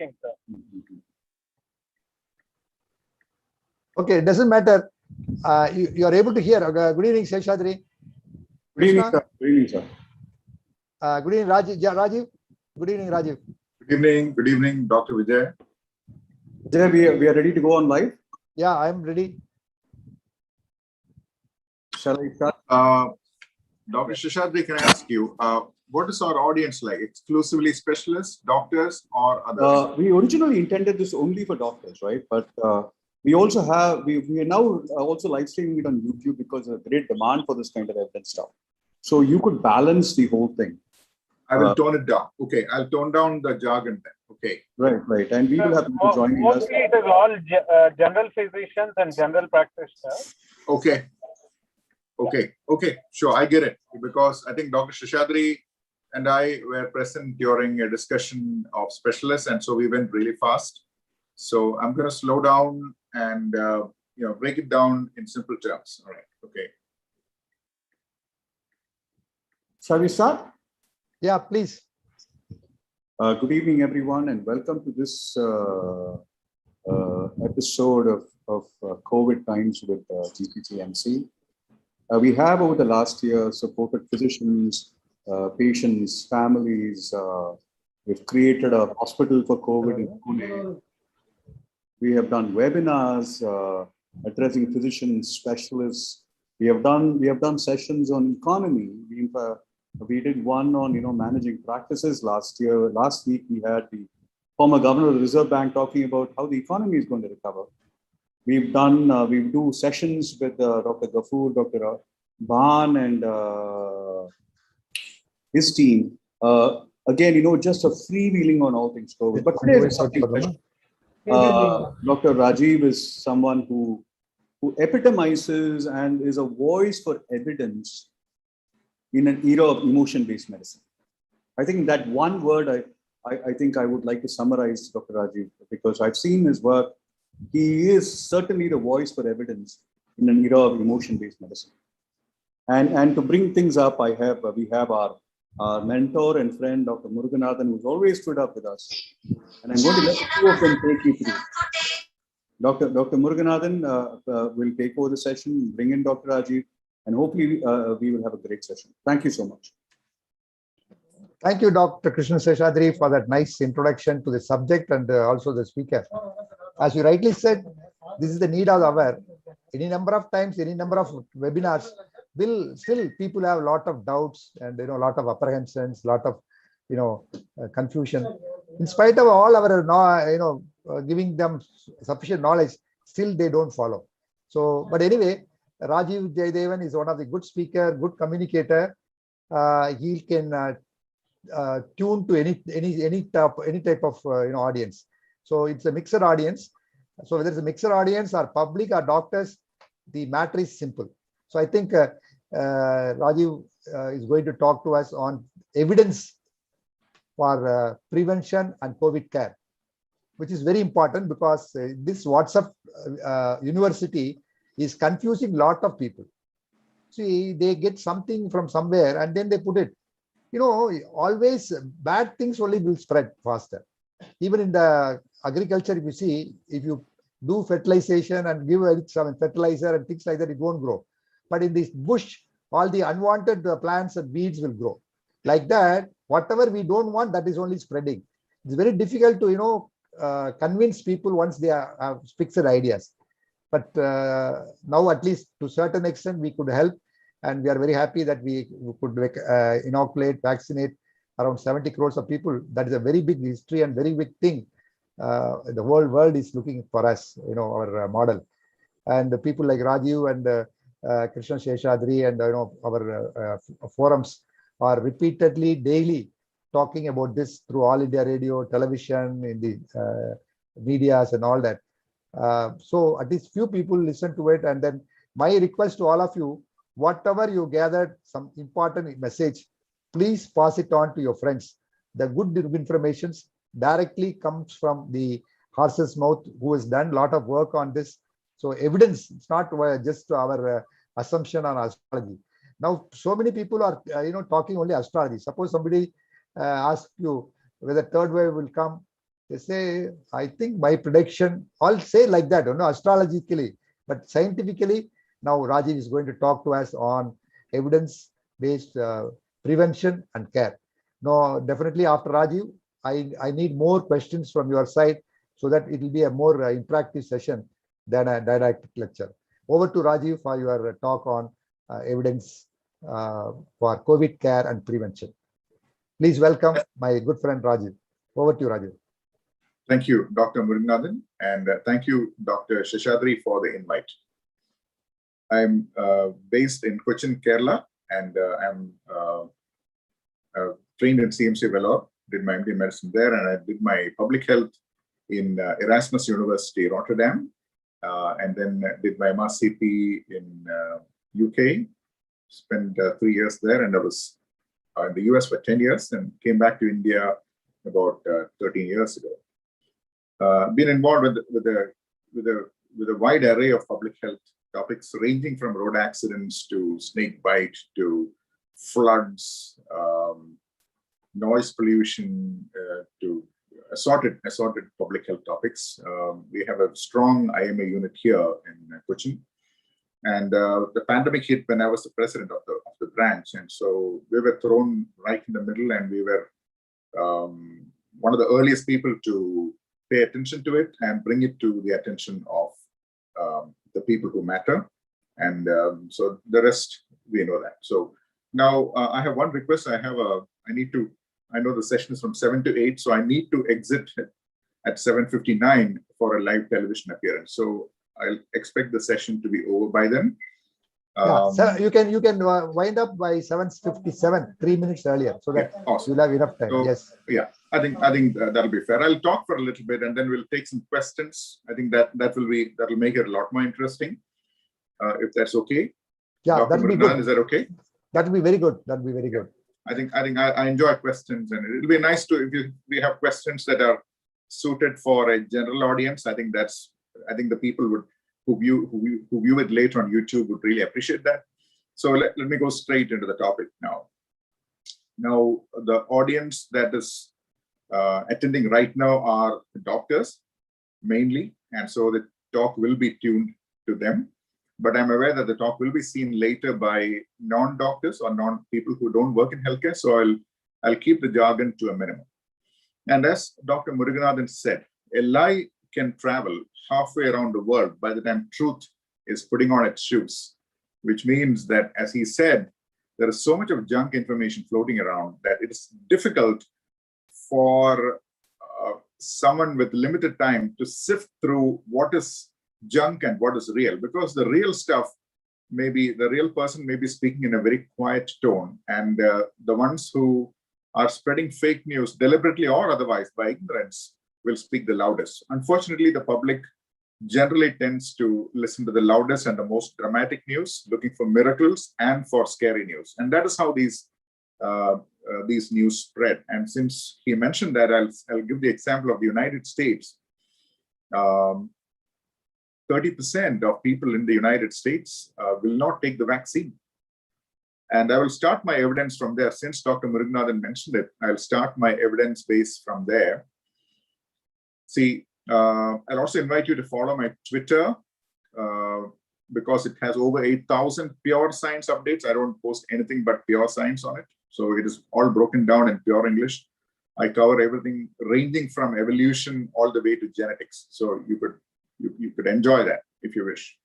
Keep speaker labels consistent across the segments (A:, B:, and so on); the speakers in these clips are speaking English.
A: working, sir.
B: Okay, it doesn't matter. You are able to hear. Good evening, Seshadri.
C: Good evening, sir. Good evening, sir.
B: Good evening, Rajiv. Yeah, Rajiv. Good evening, Rajiv.
D: Good evening, Dr. Vijay.
C: Vijay, we are ready to go on live.
B: Yeah, I am ready.
C: Shall I start?
D: Dr. Seshadri, can I ask you, what is our audience like? Exclusively specialists, doctors, or others?
C: We originally intended this only for doctors, right? But we also have, we are now also live streaming it on YouTube because of great demand for this kind of evidence stuff. So you could balance the whole thing.
D: I will tone it down. Okay, I'll tone down the jargon then. Okay.
C: Right. And we will have people joining us.
A: Mostly it is all general physicians and general practitioners.
D: Okay. Sure, I get it. Because I think Dr. Seshadri and I were present during a discussion of specialists, and so we went really fast. So I'm going to slow down and break it down in simple terms. All right. Okay.
C: Shall we start?
B: Yeah, please.
C: Good evening, everyone, and welcome to this episode of COVID Times with GPCMC. We have over the last year supported physicians, patients, families. We've created a hospital for COVID in Pune. We have done webinars addressing physicians, specialists. We have done sessions on economy. We did one on managing practices last year. Last week we had the former governor of the Reserve Bank talking about how the economy is going to recover. We do sessions with Dr. Ghafoor, Dr. Bhan, and his team. Again, just a freewheeling on all things COVID. But today is something special. Dr. Rajiv is someone who epitomizes and is a voice for evidence in an era of emotion-based medicine. I think that one word I think I would like to summarize Dr. Rajiv, because I've seen his work. He is certainly the voice for evidence in an era of emotion-based medicine. And to bring things up, we have our mentor and friend, Dr. Muruganathan, who's always stood up with us. And I'm going to let the two of them take you through. Dr. Muruganathan will take over the session, bring in Dr. Rajiv, and hopefully we will have a great session. Thank you so much.
B: Thank you, Dr. Krishna Seshadri, for that nice introduction to the subject and also the speaker. As you rightly said, this is the need of the hour. Any number of times, any number of webinars, still people have a lot of doubts and a lot of apprehensions, lot of confusion. In spite of all our giving them sufficient knowledge, still they don't follow. So, but anyway, Rajiv Jaydevan is one of the good speaker, good communicator. He can tune to any type of audience. So it's a mixed audience. So whether it's a mixed audience or public or doctors, the matter is simple. So I think Rajiv is going to talk to us on evidence for prevention and COVID care, which is very important because this WhatsApp university is confusing a lot of people. See, they get something from somewhere and then they put it. Always bad things only will spread faster. Even in the agriculture, if you see, if you do fertilization and give some fertilizer and things like that, it won't grow. But in this bush, all the unwanted plants and weeds will grow. Like that, whatever we don't want, that is only spreading. It's very difficult to, convince people once they have fixed ideas. But now, at least to a certain extent, we could help. And we are very happy that we could inoculate, vaccinate around 70 crores of people. That is a very big history and very big thing. The whole world is looking for us, our model. And the people like Rajiv and Krishna Seshadri and our forums are repeatedly, daily talking about this through All India Radio, television, in the medias and all that. So at least few people listen to it. And then my request to all of you, whatever you gathered, some important message, please pass it on to your friends. The good information directly comes from the horse's mouth, who has done a lot of work on this. So evidence, it's not just our assumption on astrology. Now, so many people are talking only astrology. Suppose somebody asks you whether third wave will come, They say, I think my prediction, I'll say like that, astrologically, but scientifically, now Rajiv is going to talk to us on evidence-based prevention and care. No, definitely after Rajiv, I need more questions from your side so that it will be a more interactive session than a didactic lecture. Over to Rajiv for your talk on evidence for COVID care and prevention. Please welcome my good friend Rajiv. Over to you, Rajiv.
D: Thank you, Dr. Muruganathan, and thank you, Dr. Seshadri, for the invite. I'm based in Cochin, Kerala, and I'm trained in CMC Vellore, did my MD medicine there, and I did my public health in Erasmus University, Rotterdam, and then did my MRCP in UK, spent 3 years there, and I was in the US for 10 years and came back to India about 13 years ago. Been involved with a wide array of public health topics, ranging from road accidents to snake bite to floods, noise pollution, to assorted public health topics. We have a strong IMA unit here in Cochin, and the pandemic hit when I was the president of the branch, and so we were thrown right in the middle, and we were one of the earliest people to pay attention to it and bring it to the attention of the people who matter. And so the rest, we know that. So now I have one request. I know the session is from 7 to 8, so I need to exit at 7:59 for a live television appearance. So I'll expect the session to be over by then.
B: So you can wind up by 7:57, 3 minutes earlier, so that
D: awesome.
B: you'll have enough time.
D: So,
B: yes.
D: Yeah, I think that'll be fair. I'll talk for a little bit, and then we'll take some questions. I think that'll make it a lot more interesting, if that's okay.
B: Yeah,
D: Dr.
B: that'll be good.
D: Is that okay?
B: That'll be very good. That'll be very good.
D: I think I enjoy questions, and it'll be nice to if we have questions that are suited for a general audience. I think the people who view it later on YouTube would really appreciate that. So let me go straight into the topic now. Now, the audience that is attending right now are doctors mainly, and so the talk will be tuned to them. But I'm aware that the talk will be seen later by non-doctors or people who don't work in healthcare. So I'll keep the jargon to a minimum. And as Dr. Muruganathan said, a lie can travel halfway around the world by the time truth is putting on its shoes, which means that, as he said, there is so much of junk information floating around that it is difficult for someone with limited time to sift through what is junk and what is real, because the real stuff, maybe the real person may be speaking in a very quiet tone, and the ones who are spreading fake news deliberately or otherwise by ignorance will speak the loudest. Unfortunately, the public generally tends to listen to the loudest and the most dramatic news, looking for miracles and for scary news. And that is how these news spread. And since he mentioned that, I'll give the example of the United States. 30% of people in the United States will not take the vaccine. And I will start my evidence from there. Since Dr. Muruganathan mentioned it, I'll start my evidence base from there. See, I'll also invite you to follow my Twitter because it has over 8,000 pure science updates. I don't post anything but pure science on it. So it is all broken down in pure English. I cover everything ranging from evolution all the way to genetics. So you could enjoy that if you wish.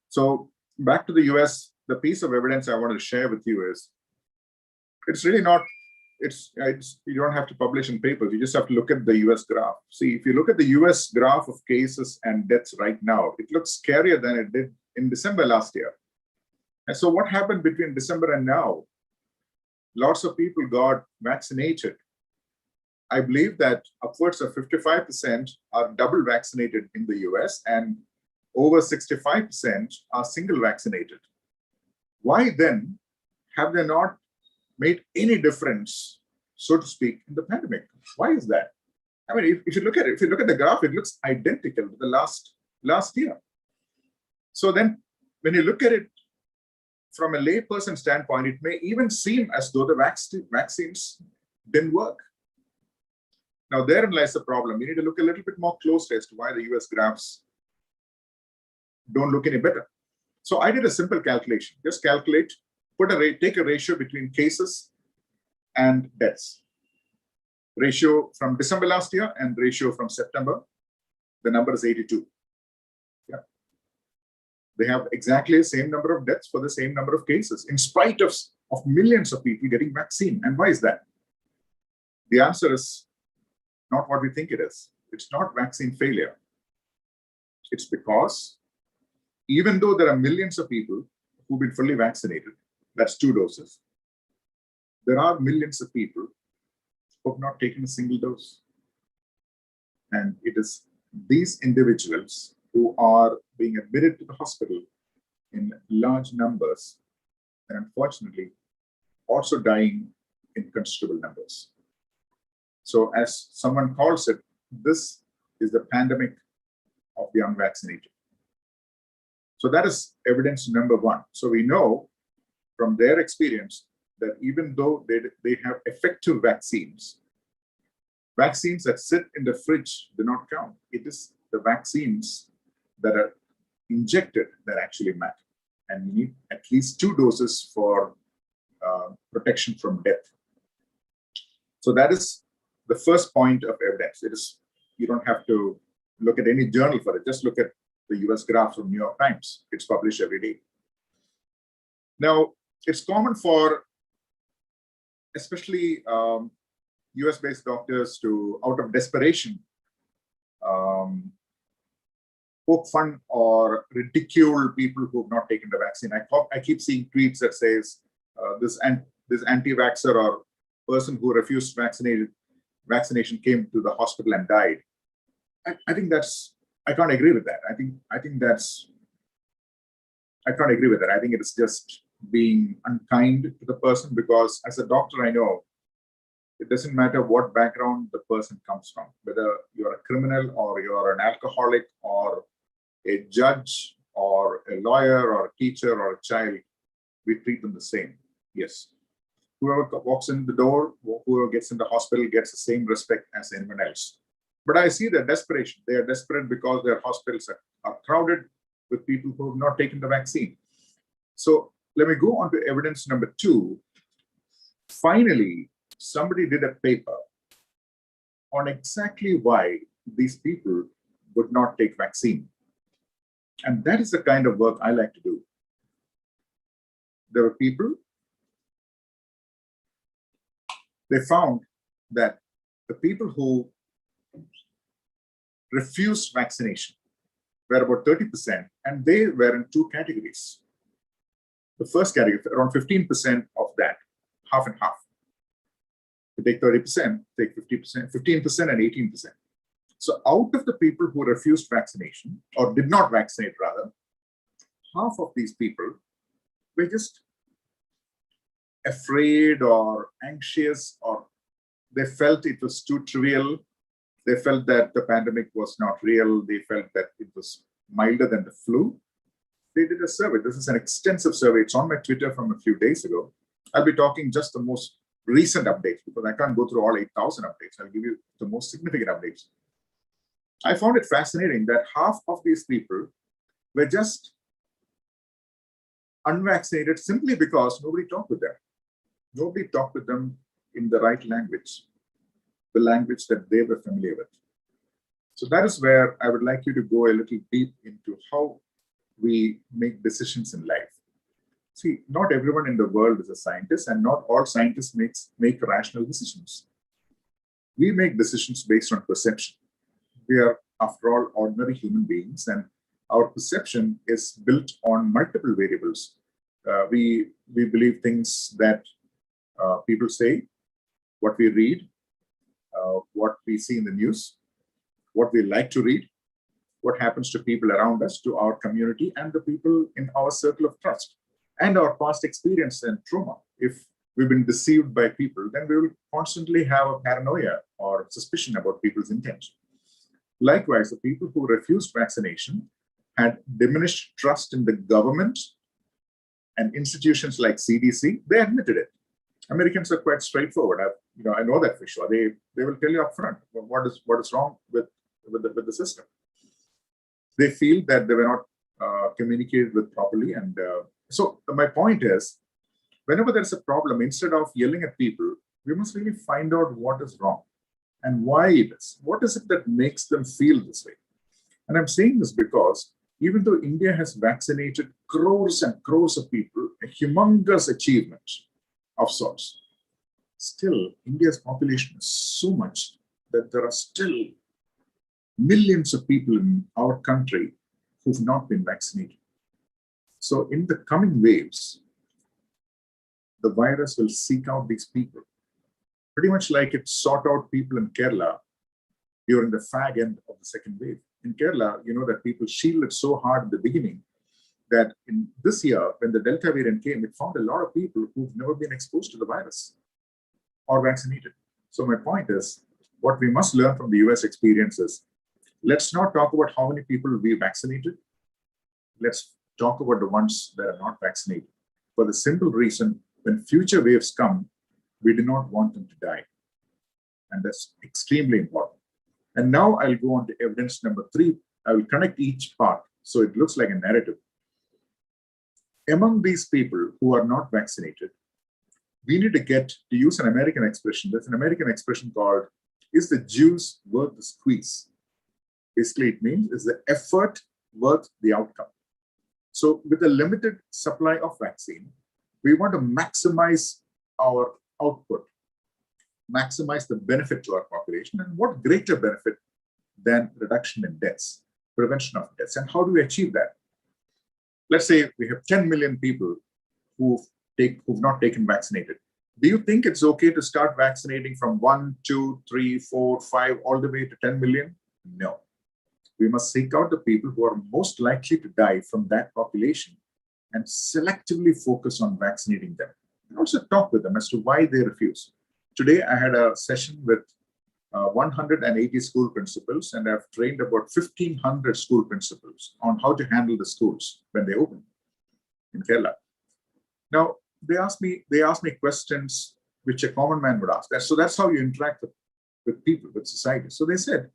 D: So back to the US, the piece of evidence I want to share with you is, it's really not, you don't have to publish in papers. You just have to look at the US graph. See, if you look at the US graph of cases and deaths right now, it looks scarier than it did in December last year. And so what happened between December and now? Lots of people got vaccinated. I believe that upwards of 55% are double vaccinated in the US, and over 65% are single vaccinated. Why then have they not made any difference, so to speak, in the pandemic? Why is that? I mean, if you look at it, if you look at the graph, it looks identical to the last year. So then when you look at it from a layperson standpoint, it may even seem as though the vaccines didn't work. Now, therein lies the problem. We need to look a little bit more closely as to why the US graphs don't look any better. So I did a simple calculation. Just calculate, take a ratio between cases and deaths. Ratio from December last year and ratio from September. The number is 82. Yeah. They have exactly the same number of deaths for the same number of cases, in spite of millions of people getting vaccine. And why is that? The answer is not what we think it is. It's not vaccine failure. It's because even though there are millions of people who've been fully vaccinated, that's 2 doses, there are millions of people who have not taken a single dose. And it is these individuals who are being admitted to the hospital in large numbers and unfortunately also dying in considerable numbers. So as someone calls it, this is the pandemic of the unvaccinated. So that is evidence number 1. So we know from their experience that even though they have effective vaccines that sit in the fridge do not count. It is the vaccines that are injected that actually matter. And you need at least 2 doses for protection from death. So that is the first point of evidence. It is, you don't have to look at any journal for it. Just look at the US graphs from New York Times. It's published every day. Now, it's common for especially US-based doctors to, out of desperation, poke fun or ridicule people who have not taken the vaccine. I keep seeing tweets that says this anti-vaxxer or person who refused vaccination came to the hospital and died. I think that's, I can't agree with that. I can't agree with that. I think it is just being unkind to the person, because as a doctor, I know it doesn't matter what background the person comes from, whether you're a criminal or you're an alcoholic or a judge or a lawyer or a teacher or a child, we treat them the same. Yes. Whoever walks in the door, whoever gets in the hospital gets the same respect as anyone else. But I see their desperation. They are desperate because their hospitals are crowded with people who have not taken the vaccine. So let me go on to evidence number 2. Finally, somebody did a paper on exactly why these people would not take vaccine. And that is the kind of work I like to do. There were people, they found that the people who refused vaccination were about 30%, and they were in 2 categories. The first category, around 15% of that, half and half. To take 30%, take 50%, 15% and 18%. So out of the people who refused vaccination, or did not vaccinate rather, half of these people were just afraid or anxious, or they felt it was too trivial. They felt that the pandemic was not real. They felt that it was milder than the flu. They did a survey. This is an extensive survey. It's on my Twitter from a few days ago. I'll be talking just the most recent updates, because I can't go through all 8,000 updates. I'll give you the most significant updates. I found it fascinating that half of these people were just unvaccinated simply because nobody talked with them. Nobody talked with them in the right language, the language that they were familiar with. So that is where I would like you to go a little deep into how we make decisions in life. See, not everyone in the world is a scientist, and not all scientists make rational decisions. We make decisions based on perception. We are, after all, ordinary human beings, and our perception is built on multiple variables. We believe things that people say, what we read, what we see in the news, what we like to read, what happens to people around us, to our community, and the people in our circle of trust, and our past experience and trauma. If we've been deceived by people, then we will constantly have a paranoia or suspicion about people's intent. Likewise, the people who refused vaccination had diminished trust in the government and institutions like CDC. They admitted it. Americans are quite straightforward. I've I know that for sure. They will tell you upfront what is wrong with the system. They feel that they were not communicated with properly, and so my point is, whenever there's a problem, instead of yelling at people, we must really find out what is wrong and why it is. What is it that makes them feel this way? And I'm saying this because even though India has vaccinated crores and crores of people, a humongous achievement of sorts, still India's population is so much that there are still millions of people in our country who've not been vaccinated. So in the coming waves, the virus will seek out these people, pretty much like it sought out people in Kerala during the fag end of the second wave. In Kerala, you know that people shielded so hard at the beginning that in this year, when the Delta variant came, it found a lot of people who've never been exposed to the virus or vaccinated. So my point is, what we must learn from the US experience is, let's not talk about how many people we vaccinated. Let's talk about the ones that are not vaccinated. For the simple reason, when future waves come, we do not want them to die. And that's extremely important. And now I'll go on to evidence number 3. I will connect each part so it looks like a narrative. Among these people who are not vaccinated, we need to get, to use an American expression, there's an American expression called, is the juice worth the squeeze? Basically, it means, is the effort worth the outcome? So with a limited supply of vaccine, we want to maximize our output, maximize the benefit to our population. And what greater benefit than reduction in deaths, prevention of deaths? And how do we achieve that? Let's say we have 10 million people who've not taken vaccinated. Do you think it's okay to start vaccinating from 1, 2, 3, 4, 5, all the way to 10 million? No. We must seek out the people who are most likely to die from that population and selectively focus on vaccinating them. And also talk with them as to why they refuse. Today, I had a session with 180 school principals, and I've trained about 1,500 school principals on how to handle the schools when they open in Kerala. Now, they asked me questions which a common man would ask. So that's how you interact with people, with society. So they said,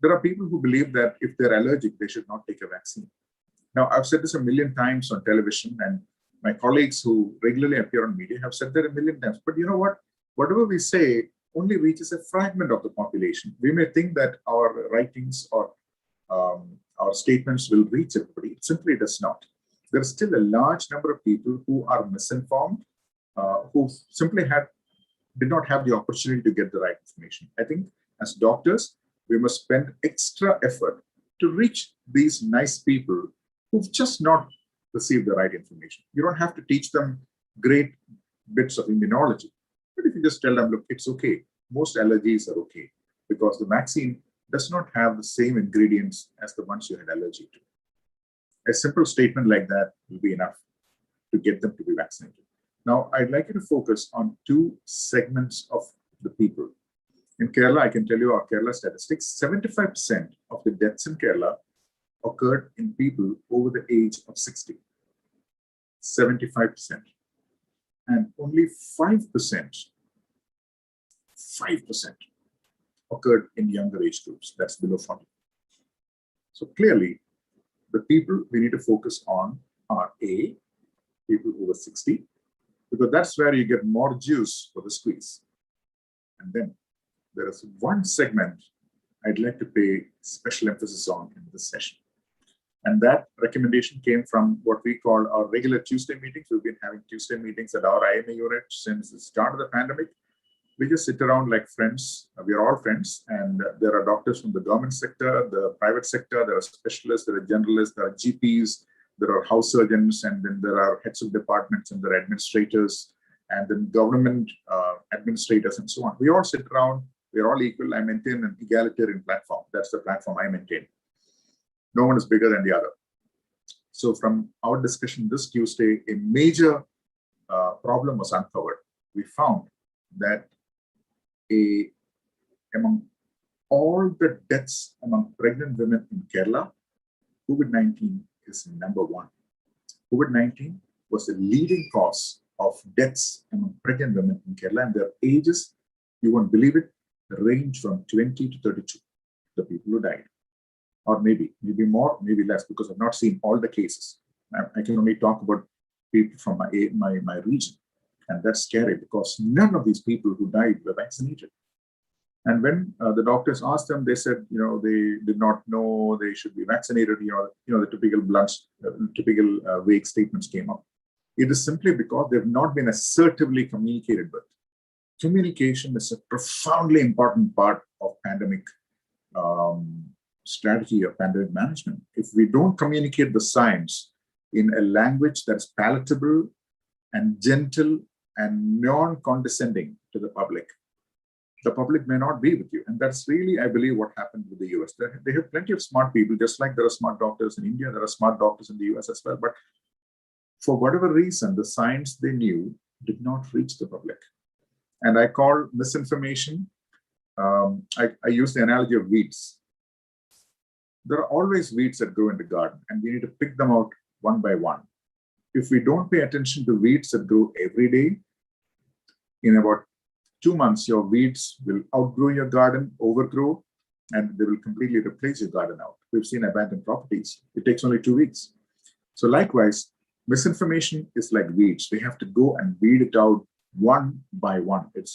D: there are people who believe that if they're allergic, they should not take a vaccine. Now, I've said this a million times on television, and my colleagues who regularly appear on media have said that a million times. But you know what? Whatever we say only reaches a fragment of the population. We may think that our writings or our statements will reach everybody. It simply does not. There is still a large number of people who are misinformed, who simply did not have the opportunity to get the right information. I think as doctors, we must spend extra effort to reach these nice people who've just not received the right information. You don't have to teach them great bits of immunology, but if you just tell them, look, it's okay. Most allergies are okay because the vaccine does not have the same ingredients as the ones you had allergy to. A simple statement like that will be enough to get them to be vaccinated. Now, I'd like you to focus on 2 segments of the people. In Kerala, I can tell you our Kerala statistics, 75% of the deaths in Kerala occurred in people over the age of 60. 75%. And only 5% occurred in younger age groups, that's below 40. So clearly, the people we need to focus on are A, people over 60, because that's where you get more juice for the squeeze. And then there is one segment I'd like to pay special emphasis on in this session. And that recommendation came from what we call our regular Tuesday meetings. We've been having Tuesday meetings at our IMA unit since the start of the pandemic. We just sit around like friends. We are all friends. And there are doctors from the government sector, the private sector, there are specialists, there are generalists, there are GPs, there are house surgeons, and then there are heads of departments and there are administrators, and then government administrators and so on. We all sit around. We're all equal. I maintain an egalitarian platform. That's the platform I maintain. No one is bigger than the other. So from our discussion this Tuesday, a major problem was uncovered. We found that among all the deaths among pregnant women in Kerala, COVID-19 is number 1. COVID-19 was the leading cause of deaths among pregnant women in Kerala, and their ages you won't believe it, range from 20 to 32, the people who died. Or maybe more, maybe less, because I've not seen all the cases. I can only talk about people from my region. And that's scary because none of these people who died were vaccinated. And when the doctors asked them, they said, they did not know they should be vaccinated. The typical blunt, vague statements came up. It is simply because they've not been assertively communicated with. Communication is a profoundly important part of pandemic strategy of pandemic management. If we don't communicate the science in a language that's palatable and gentle and non-condescending to the public may not be with you. And that's really, I believe, what happened with the US. They have plenty of smart people, just like there are smart doctors in India, there are smart doctors in the US as well. But for whatever reason, the science they knew did not reach the public. And I call misinformation, I use the analogy of weeds. There are always weeds that grow in the garden, and we need to pick them out one by one. If we don't pay attention to weeds that grow every day, in about 2 months, your weeds will outgrow your garden, overgrow, and they will completely replace your garden out. We've seen abandoned properties. It takes only 2 weeks. So likewise, misinformation is like weeds. We have to go and weed it out one by one. It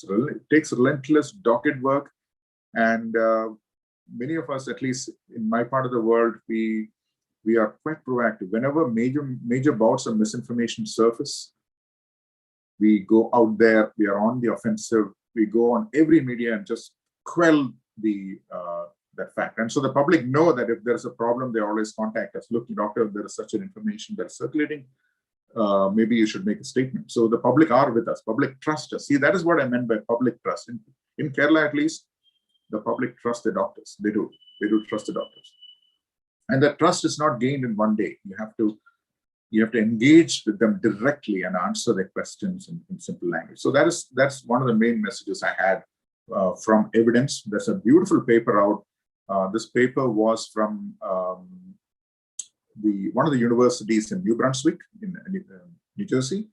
D: takes relentless, dogged work. And many of us, at least in my part of the world, we are quite proactive. Whenever major bouts of misinformation surface, we go out there, we are on the offensive, we go on every media and just quell that fact. And so the public know that if there's a problem, they always contact us. Look, doctor, there is such an information that's circulating. Maybe you should make a statement. So the public are with us. Public trust us. See, that is what I meant by public trust. In Kerala, at least, the public trust the doctors. They do trust the doctors. And that trust is not gained in one day. You have to engage with them directly and answer their questions in simple language. So that's one of the main messages I had from evidence. There's a beautiful paper out. This paper was from one of the universities in New Brunswick, in New Jersey.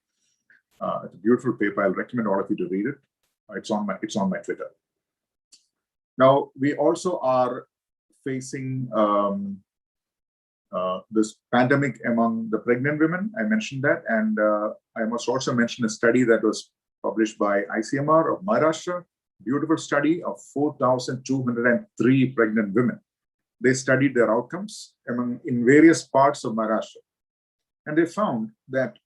D: It's a beautiful paper. I'll recommend all of you to read it. It's on my Twitter. Now, we also are facing this pandemic among the pregnant women. I mentioned that. And I must also mention a study that was published by ICMR of Maharashtra, beautiful study of 4,203 pregnant women. They studied their outcomes in various parts of Maharashtra. And they found that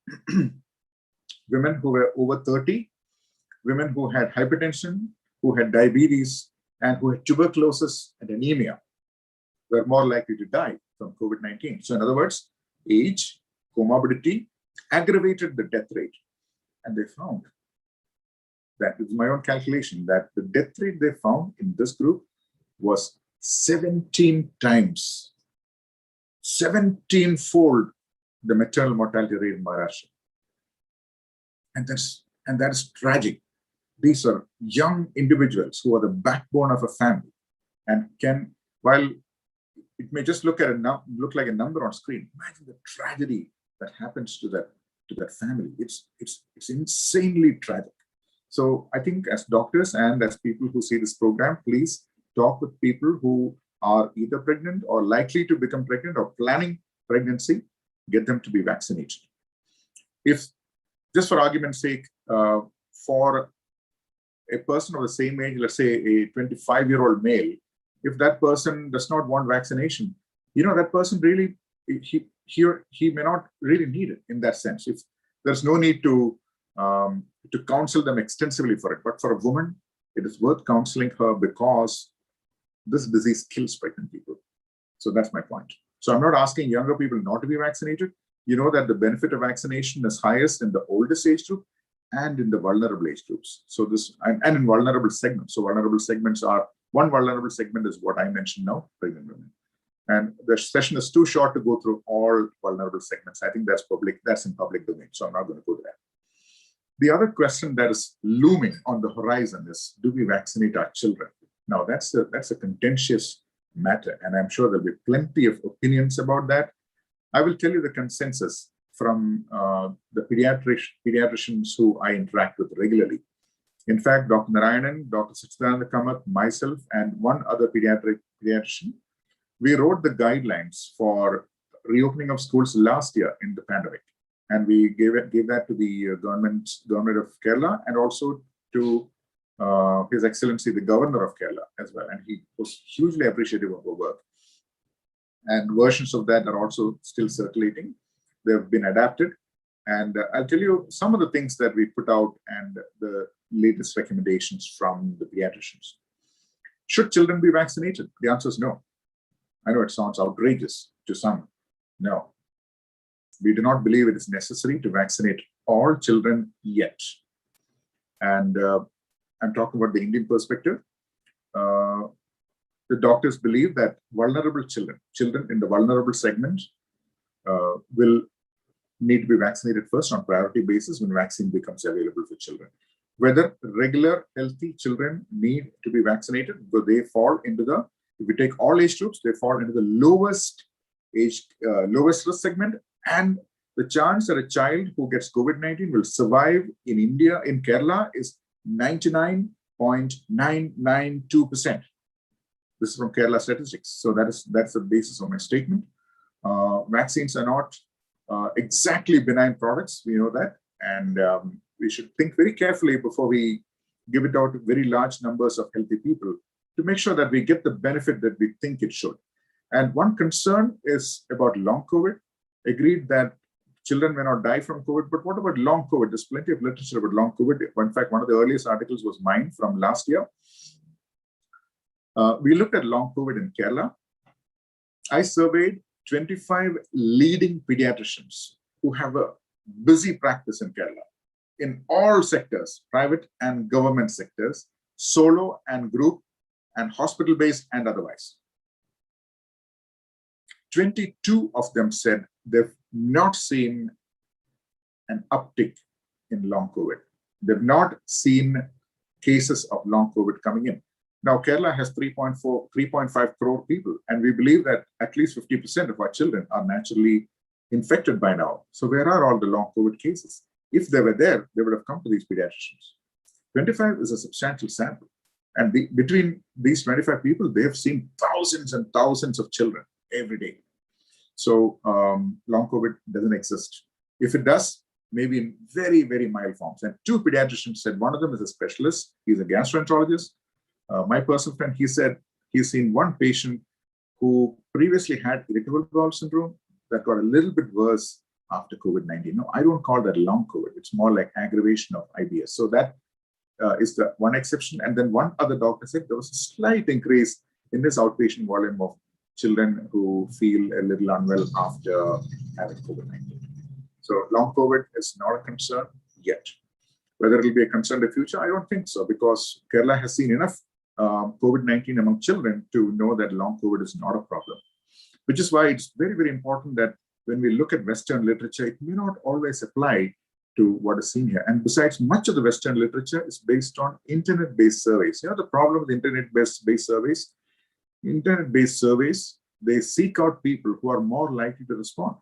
D: women who were over 30, women who had hypertension, who had diabetes, and who had tuberculosis and anemia were more likely to die from COVID-19. So in other words, age, comorbidity aggravated the death rate. And they found that, with my own calculation, that the death rate they found in this group was 17 times, 17-fold the maternal mortality rate in Maharashtra. And that is tragic. These are young individuals who are the backbone of a family, and while it may just look like a number on screen, imagine the tragedy that happens to that family. It's insanely tragic. So I think as doctors and as people who see this program, please talk with people who are either pregnant or likely to become pregnant or planning pregnancy, get them to be vaccinated. If, just for argument's sake, for a person of the same age, let's say a 25-year-old male, if that person does not want vaccination, that person really, he may not really need it in that sense. If there's no need to counsel them extensively for it. But for a woman, it is worth counseling her because this disease kills pregnant people. So that's my point. So I'm not asking younger people not to be vaccinated. You know that the benefit of vaccination is highest in the oldest age group and in the vulnerable age groups. So and in vulnerable segments. So vulnerable segments are, one vulnerable segment is what I mentioned now, pregnant women. And the session is too short to go through all vulnerable segments. I think that's in public domain. So I'm not going to go there. The other question that is looming on the horizon is, do we vaccinate our children? Now, that's a contentious matter, and I'm sure there'll be plenty of opinions about that. I will tell you the consensus from the pediatricians who I interact with regularly. In fact, Dr. Narayanan, Dr. Sachidananda Kamath, myself, and one other pediatrician, we wrote the guidelines for reopening of schools last year in the pandemic. And we gave that to the government of Kerala, and also to His Excellency, the Governor of Kerala as well. And he was hugely appreciative of our work. And versions of that are also still circulating. They've been adapted. And I'll tell you some of the things that we put out and the latest recommendations from the pediatricians. Should children be vaccinated? The answer is no. I know it sounds outrageous to some. No. We do not believe it is necessary to vaccinate all children yet. And I'm talking about the Indian perspective. The doctors believe that vulnerable children in the vulnerable segment will need to be vaccinated first on priority basis when vaccine becomes available for children. Whether regular healthy children need to be vaccinated, because they fall into the, if we take all age groups, they fall into the lowest risk segment, and the chance that a child who gets COVID-19 will survive in India, in Kerala, is 99.992%. This is from Kerala statistics. So that's the basis of my statement. Vaccines are not exactly benign products. We know that. And we should think very carefully before we give it out to very large numbers of healthy people to make sure that we get the benefit that we think it should. And one concern is about long COVID. Agreed that children may not die from COVID, but what about long COVID? There's plenty of literature about long COVID. In fact, one of the earliest articles was mine from last year. We looked at long COVID in Kerala. I surveyed 25 leading pediatricians who have a busy practice in Kerala in all sectors, private and government sectors, solo and group, and hospital-based and otherwise. 22 of them said they've not seen an uptick in long COVID. They've not seen cases of long COVID coming in. Now, Kerala has 3.5 crore people, and we believe that at least 50% of our children are naturally infected by now. So where are all the long COVID cases? If they were there, they would have come to these pediatricians. 25 is a substantial sample. And between these 25 people, they have seen thousands and thousands of children every day. So long COVID doesn't exist. If it does, maybe in very, very mild forms. And two pediatricians said, one of them is a specialist. He's a gastroenterologist. My personal friend, he said he's seen one patient who previously had irritable bowel syndrome that got a little bit worse after COVID-19. No, I don't call that long COVID. It's more like aggravation of IBS. So that is the one exception. And then one other doctor said there was a slight increase in this outpatient volume of children who feel a little unwell after having COVID-19. So long COVID is not a concern yet. Whether it will be a concern in the future, I don't think so, because Kerala has seen enough COVID-19 among children to know that long COVID is not a problem. Which is why it's very, very important that when we look at Western literature, it may not always apply to what is seen here. And besides, much of the Western literature is based on internet-based surveys. You know, the problem with internet-based surveys, they seek out people who are more likely to respond.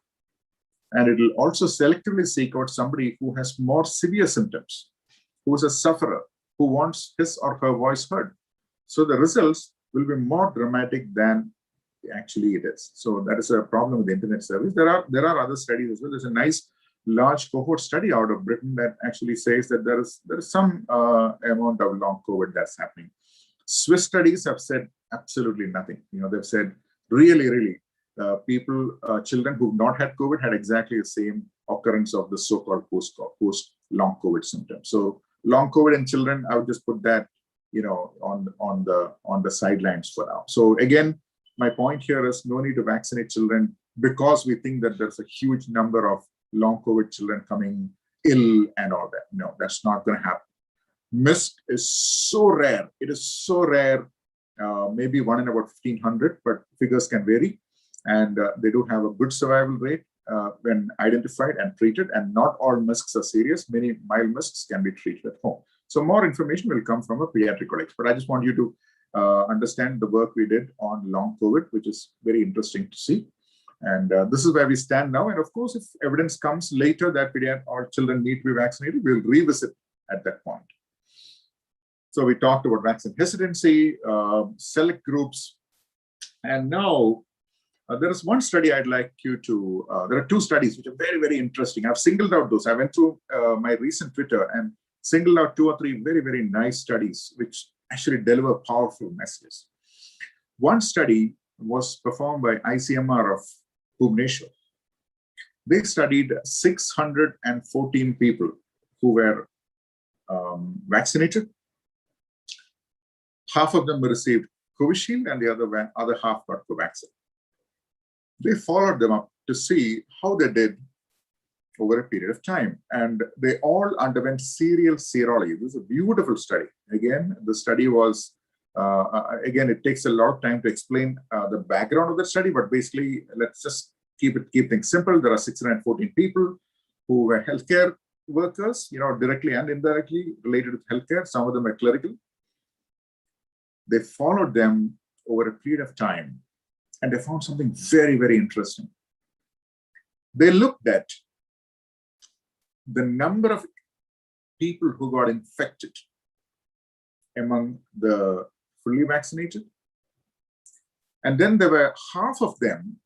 D: And it will also selectively seek out somebody who has more severe symptoms, who is a sufferer, who wants his or her voice heard. So the results will be more dramatic than actually it is. So that is a problem with the internet surveys. There are other studies as well. There's a nice large cohort study out of Britain that actually says that there is some amount of long COVID that's happening. Swiss studies have said absolutely nothing. You know, they've said really, children who've not had COVID had exactly the same occurrence of the so-called post long COVID symptoms. So long COVID in children, I would just put that, you know, on the sidelines for now. So again, my point here is no need to vaccinate children because we think that there's a huge number of long COVID children coming ill and all that. No, that's not going to happen. MISC is so rare. It is so rare, maybe 1 in about 1,500, but figures can vary. And they do have a good survival rate when identified and treated. And not all MISCs are serious. Many mild MISCs can be treated at home. So more information will come from a pediatric colleague. But I just want you to understand the work we did on long COVID, which is very interesting to see. And this is where we stand now. And of course, if evidence comes later that all children need to be vaccinated, we'll revisit at that point. So we talked about vaccine hesitancy, select groups, and now there is one study I'd like you to, there are two studies which are very, very interesting. I've singled out those. I went through my recent Twitter and singled out 2 or 3 very, very nice studies which actually deliver powerful messages. One study was performed by ICMR of Bhubaneswar. They studied 614 people who were vaccinated. Half of them received Covishield and the other half got Covaxin. They followed them up to see how they did over a period of time. And they all underwent serial serology. This is a beautiful study. Again, the study was, again, it takes a lot of time to explain the background of the study, but basically, let's just keep things simple. There are 614 people who were healthcare workers, directly and indirectly related to healthcare. Some of them are clerical. They followed them over a period of time, and they found something very, very interesting. They looked at the number of people who got infected among the fully vaccinated. And then there were half of them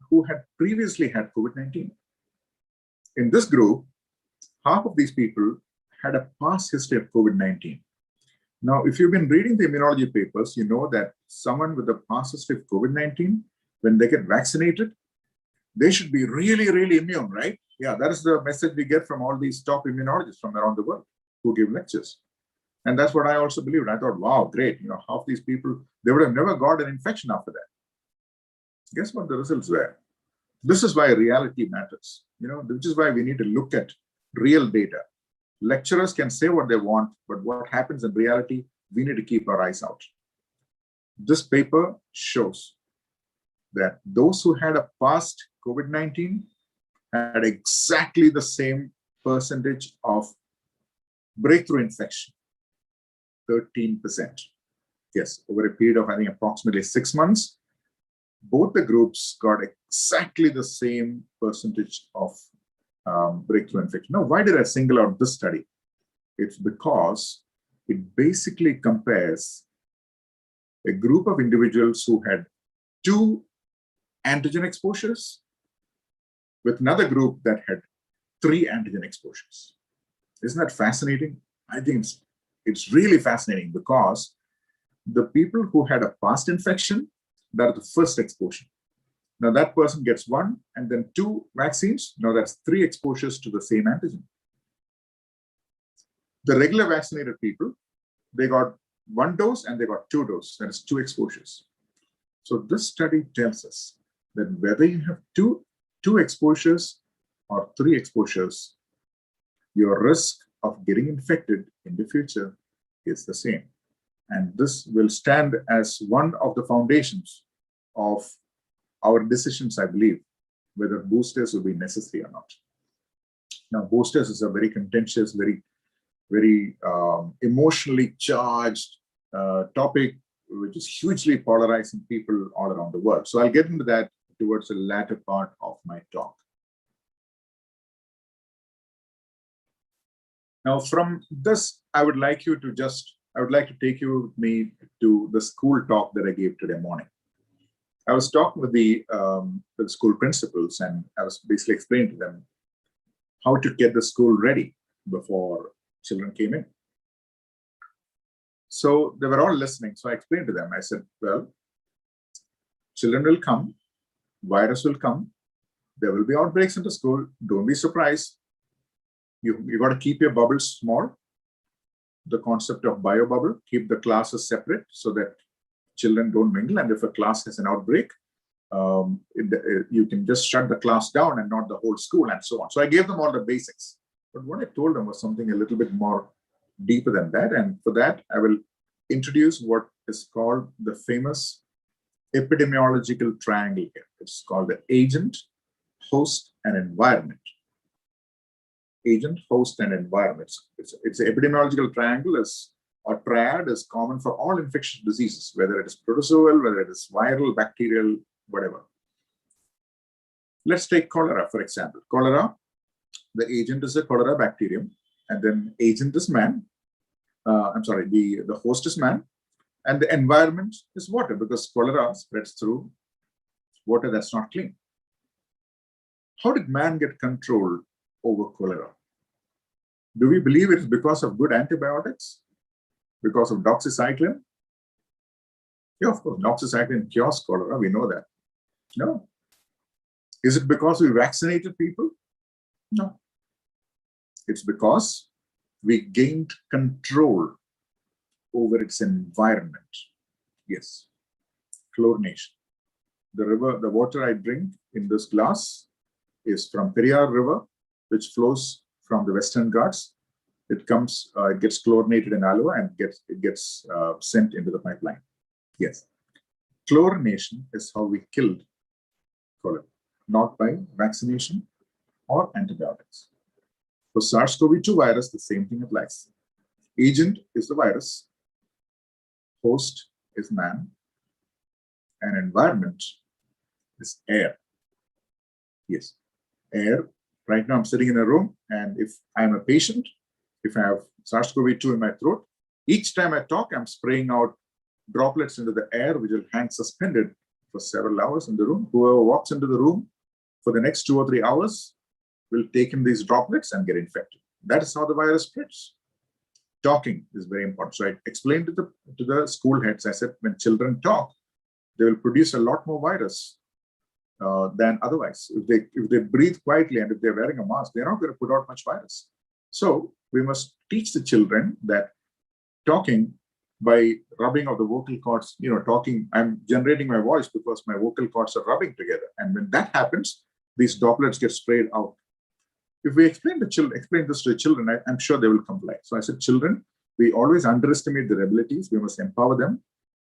D: who had previously had COVID-19. In this group, half of these people had a past history of COVID-19. Now, if you've been reading the immunology papers, you know that someone with a past history of COVID-19, when they get vaccinated, they should be really, really immune, right? Yeah, that is the message we get from all these top immunologists from around the world who give lectures. And that's what I also believed. I thought, wow, great. Half these people, they would have never got an infection after that. Guess what the results were? This is why reality matters. Which is why we need to look at real data. Lecturers can say what they want, but what happens in reality, we need to keep our eyes out. This paper shows that those who had a past COVID-19 had exactly the same percentage of breakthrough infection, 13%. Yes, over a period of, I think, approximately 6 months, both the groups got exactly the same percentage of breakthrough infection. Now, why did I single out this study? It's because it basically compares a group of individuals who had 2 antigen exposures with another group that had 3 antigen exposures. Isn't that fascinating? I think it's really fascinating because the people who had a past infection, that is the first exposure. Now that person gets 1 and then 2 vaccines. Now that's 3 exposures to the same antigen. The regular vaccinated people, they got 1 dose and they got 2 doses. That is 2 exposures. So this study tells us that whether you have two exposures or 3 exposures, your risk of getting infected in the future is the same. And this will stand as one of the foundations of our decisions, I believe, whether boosters will be necessary or not. Now, boosters is a very contentious, very, very emotionally charged topic, which is hugely polarizing people all around the world. So I'll get into that towards the latter part of my talk. Now, from this, I would like to take you with me to the school talk that I gave today morning. I was talking with the school principals, and I was basically explaining to them how to get the school ready before children came in. So they were all listening. So I explained to them, I said, well, children will come, virus will come, there will be outbreaks in the school. Don't be surprised. You got to keep your bubbles small. The concept of bio bubble, keep the classes separate so that children don't mingle. And if a class has an outbreak, you can just shut the class down and not the whole school and so on. So I gave them all the basics. But what I told them was something a little bit more deeper than that. And for that, I will introduce what is called the famous epidemiological triangle here. It's called the agent, host, and environment. Agent, host, and environment. It's an epidemiological triangle or triad is common for all infectious diseases, whether it is protozoal, whether it is viral, bacterial, whatever. Let's take cholera, for example. Cholera, the agent is a cholera bacterium, and then agent is man. the host is man, and the environment is water, because cholera spreads through water that's not clean. How did man get control over cholera? Do we believe it's because of good antibiotics? Because of doxycycline? Yeah, of course, doxycycline cures cholera, we know that. No. Is it because we vaccinated people? No. It's because we gained control over its environment. Yes. Chlorination. The water I drink in this glass is from Periyar River, which flows from the Western Ghats. It gets chlorinated in Alua and it gets sent into the pipeline. Yes. Chlorination is how we killed cholera, not by vaccination or antibiotics. For SARS-CoV-2 virus, the same thing applies. Agent is the virus, host is man, and environment is air. Yes, air. Right now I'm sitting in a room, and if I'm a patient, if I have SARS-CoV-2 in my throat, each time I talk, I'm spraying out droplets into the air, which will hang suspended for several hours in the room. Whoever walks into the room for the next 2 or 3 hours will take in these droplets and get infected. That is how the virus spreads. Talking is very important. So I explained to the school heads, I said, when children talk, they will produce a lot more virus than otherwise. If they breathe quietly and if they're wearing a mask, they're not going to put out much virus. So we must teach the children that talking by rubbing of the vocal cords, talking, I'm generating my voice because my vocal cords are rubbing together. And when that happens, these droplets get sprayed out. If we explain this to the children, I'm sure they will comply. So I said, children, we always underestimate their abilities. We must empower them,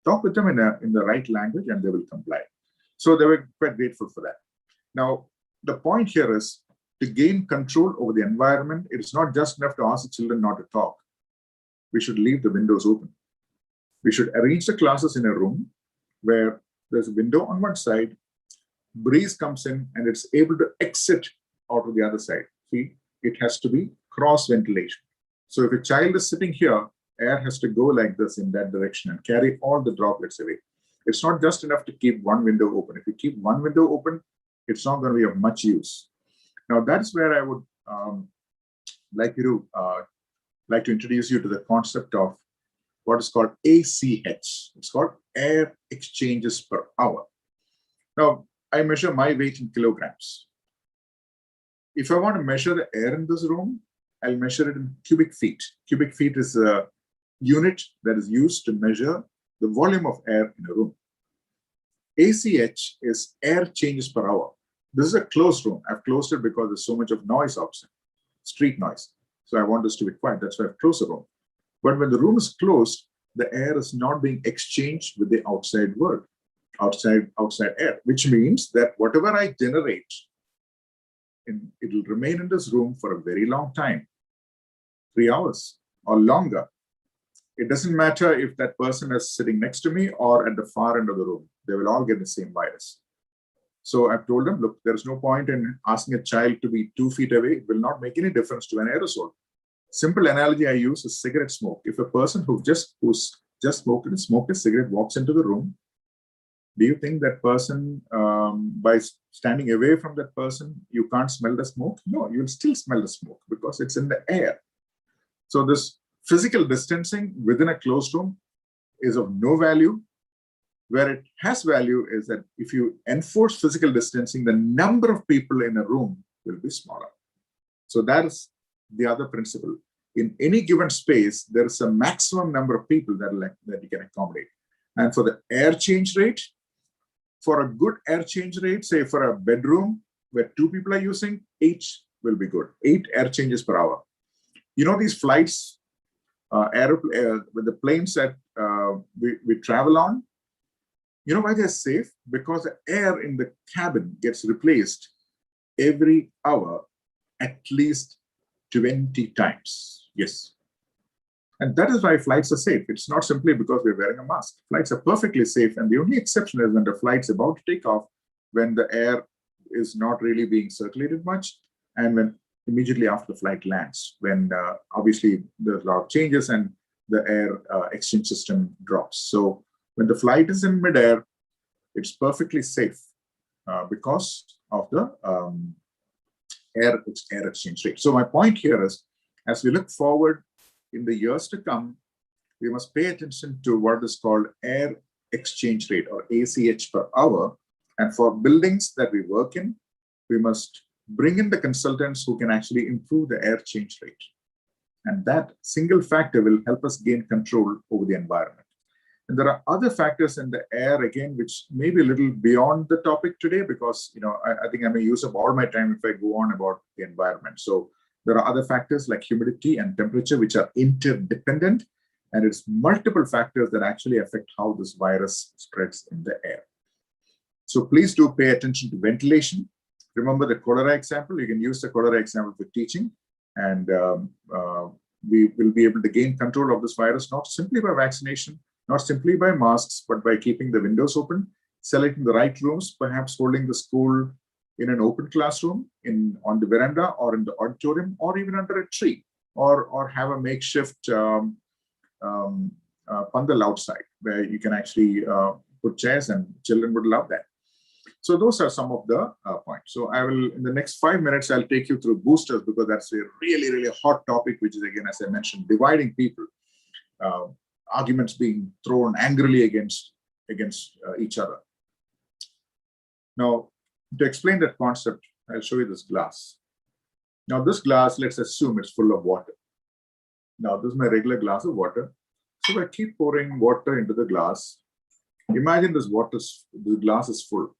D: talk with them in the right language, and they will comply. So they were quite grateful for that. Now, the point here is to gain control over the environment. It's not just enough to ask the children not to talk. We should leave the windows open. We should arrange the classes in a room where there's a window on one side, breeze comes in, and it's able to exit out of the other side. See, it has to be cross ventilation. So if a child is sitting here, air has to go like this in that direction and carry all the droplets away. It's not just enough to keep one window open. If you keep one window open, it's not going to be of much use. Now, that's where I would like to introduce you to the concept of what is called ACH. It's called air exchanges per hour. Now, I measure my weight in kilograms. If I want to measure the air in this room, I'll measure it in cubic feet. Cubic feet is a unit that is used to measure the volume of air in a room. ACH is air changes per hour. This is a closed room. I've closed it because there's so much of noise outside, street noise. So I want this to be quiet. That's why I've closed the room. But when the room is closed, the air is not being exchanged with the outside world, outside air, which means that whatever I generate, it will remain in this room for a very long time, 3 hours or longer. It doesn't matter if that person is sitting next to me or at the far end of the room. They will all get the same virus. So I've told them, look, there's no point in asking a child to be 2 feet away. It will not make any difference to an aerosol. Simple analogy I use is cigarette smoke. If a person who's just smoked a cigarette walks into the room, do you think that person, by standing away from that person, you can't smell the smoke? No, you will still smell the smoke because it's in the air. So this physical distancing within a closed room is of no value. Where it has value is that if you enforce physical distancing, the number of people in a room will be smaller. So that is the other principle. In any given space, there is a maximum number of people that you can accommodate. And for the air change rate, for a good air change rate, say for a bedroom where 2 people are using, 8 will be good. 8 air changes per hour. You know these flights, with the planes that we travel on, you know why they're safe? Because the air in the cabin gets replaced every hour at least 20 times. Yes. And that is why flights are safe. It's not simply because we're wearing a mask. Flights are perfectly safe. And the only exception is when the flight's about to take off, when the air is not really being circulated much, and when immediately after the flight lands, when obviously there's a lot of changes and the air exchange system drops. So when the flight is in midair, it's perfectly safe because of the air exchange rate. So my point here is, as we look forward in the years to come, we must pay attention to what is called air exchange rate, or ACH per hour. And for buildings that we work in, we must bring in the consultants who can actually improve the air change rate. And that single factor will help us gain control over the environment. And there are other factors in the air, again, which may be a little beyond the topic today, because I think I may use up all my time if I go on about the environment. So there are other factors like humidity and temperature, which are interdependent. And it's multiple factors that actually affect how this virus spreads in the air. So please do pay attention to ventilation. Remember the cholera example. You can use the cholera example for teaching. And we will be able to gain control of this virus, not simply by vaccination, not simply by masks, but by keeping the windows open, selecting the right rooms, perhaps holding the school in an open classroom, on the veranda or in the auditorium, or even under a tree, or have a makeshift pandal outside where you can actually put chairs, and children would love that. So those are some of the points. So I will, in the next 5 minutes, I'll take you through boosters, because that's a really, really hot topic, which is, again, as I mentioned, dividing people. Arguments being thrown angrily against each other. Now, to explain that concept, I'll show you this glass. Now, this glass, let's assume it's full of water. Now, this is my regular glass of water. So if I keep pouring water into the glass, imagine the glass is full.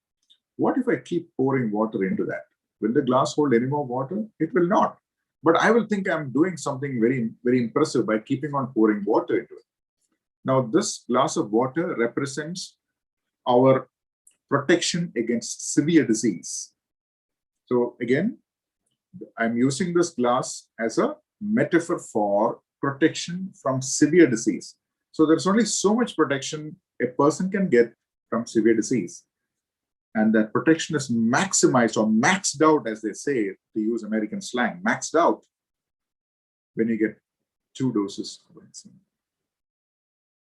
D: What if I keep pouring water into that? Will the glass hold any more water? It will not. But I will think I'm doing something very, very impressive by keeping on pouring water into it. Now, this glass of water represents our protection against severe disease. So again, I'm using this glass as a metaphor for protection from severe disease. So there's only so much protection a person can get from severe disease. And that protection is maximized or maxed out, as they say, to use American slang, maxed out when you get 2 doses of vaccine.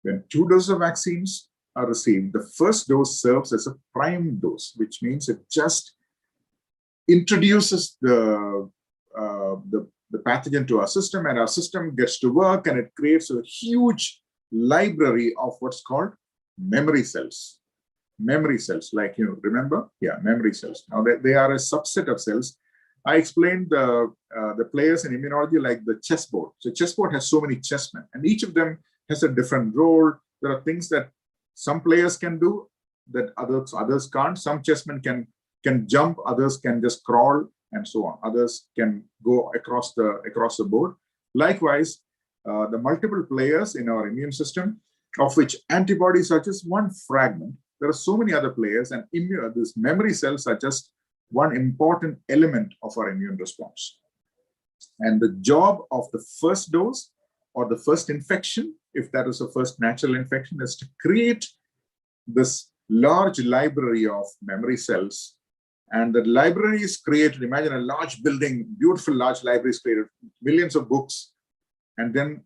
D: When 2 doses of vaccines are received, the first dose serves as a prime dose, which means it just introduces the pathogen to our system, and our system gets to work, and it creates a huge library of what's called memory cells. Memory cells, like, remember? Yeah, memory cells. Now, they are a subset of cells. I explained the players in immunology like the chessboard. So chessboard has so many chessmen, and each of them has a different role. There are things that some players can do that others can't. Some chessmen can jump, others can just crawl, and so on. Others can go across the board. Likewise, the multiple players in our immune system, of which antibodies are just one fragment. There are so many other players, and these memory cells are just one important element of our immune response. And the job of the first dose or the first infection, if that is a first natural infection, is to create this large library of memory cells. And the library is created, imagine a large building, beautiful large library is created, millions of books, and then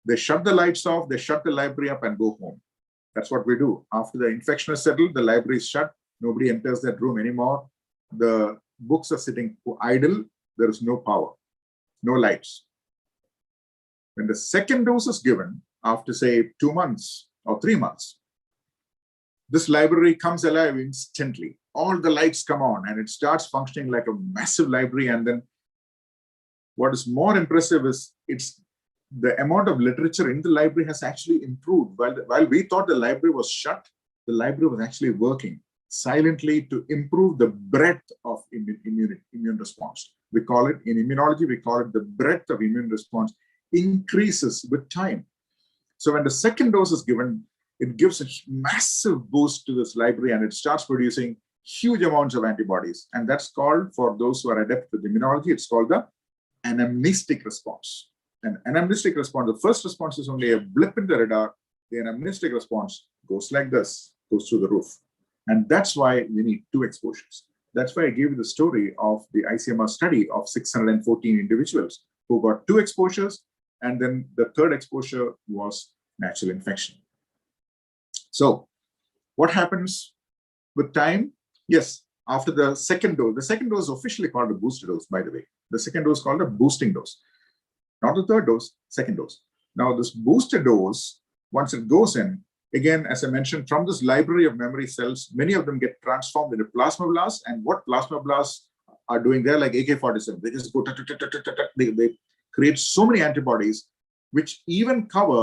D: they shut the lights off, they shut the library up and go home. That's what we do. After the infection is settled, the library is shut, nobody enters that room anymore. The books are sitting idle, there is no power, no lights. When the second dose is given, after say 2 months or 3 months, this library comes alive instantly. All the lights come on and it starts functioning like a massive library. And then what is more impressive is the amount of literature in the library has actually improved. While we thought the library was shut, the library was actually working silently to improve the breadth of immune response. We call it, in immunology, we call it the breadth of immune response increases with time. So when the second dose is given, it gives a massive boost to this library and it starts producing huge amounts of antibodies. And that's called, for those who are adept with immunology, it's called the anamnestic response. An anamnestic response, the first response is only a blip in the radar. The anamnestic response goes like this, goes through the roof. And that's why we need 2 exposures. That's why I gave you the story of the ICMR study of 614 individuals who got 2 exposures And then the third exposure was natural infection. So what happens with time? Yes, after the second dose is officially called a booster dose, by the way. The second dose is called a boosting dose. Not the third dose, second dose. Now, this booster dose, once it goes in, again, as I mentioned, from this library of memory cells, many of them get transformed into plasmablasts. And what plasmablasts are doing, they're like AK-47. They just go, they create so many antibodies, which even cover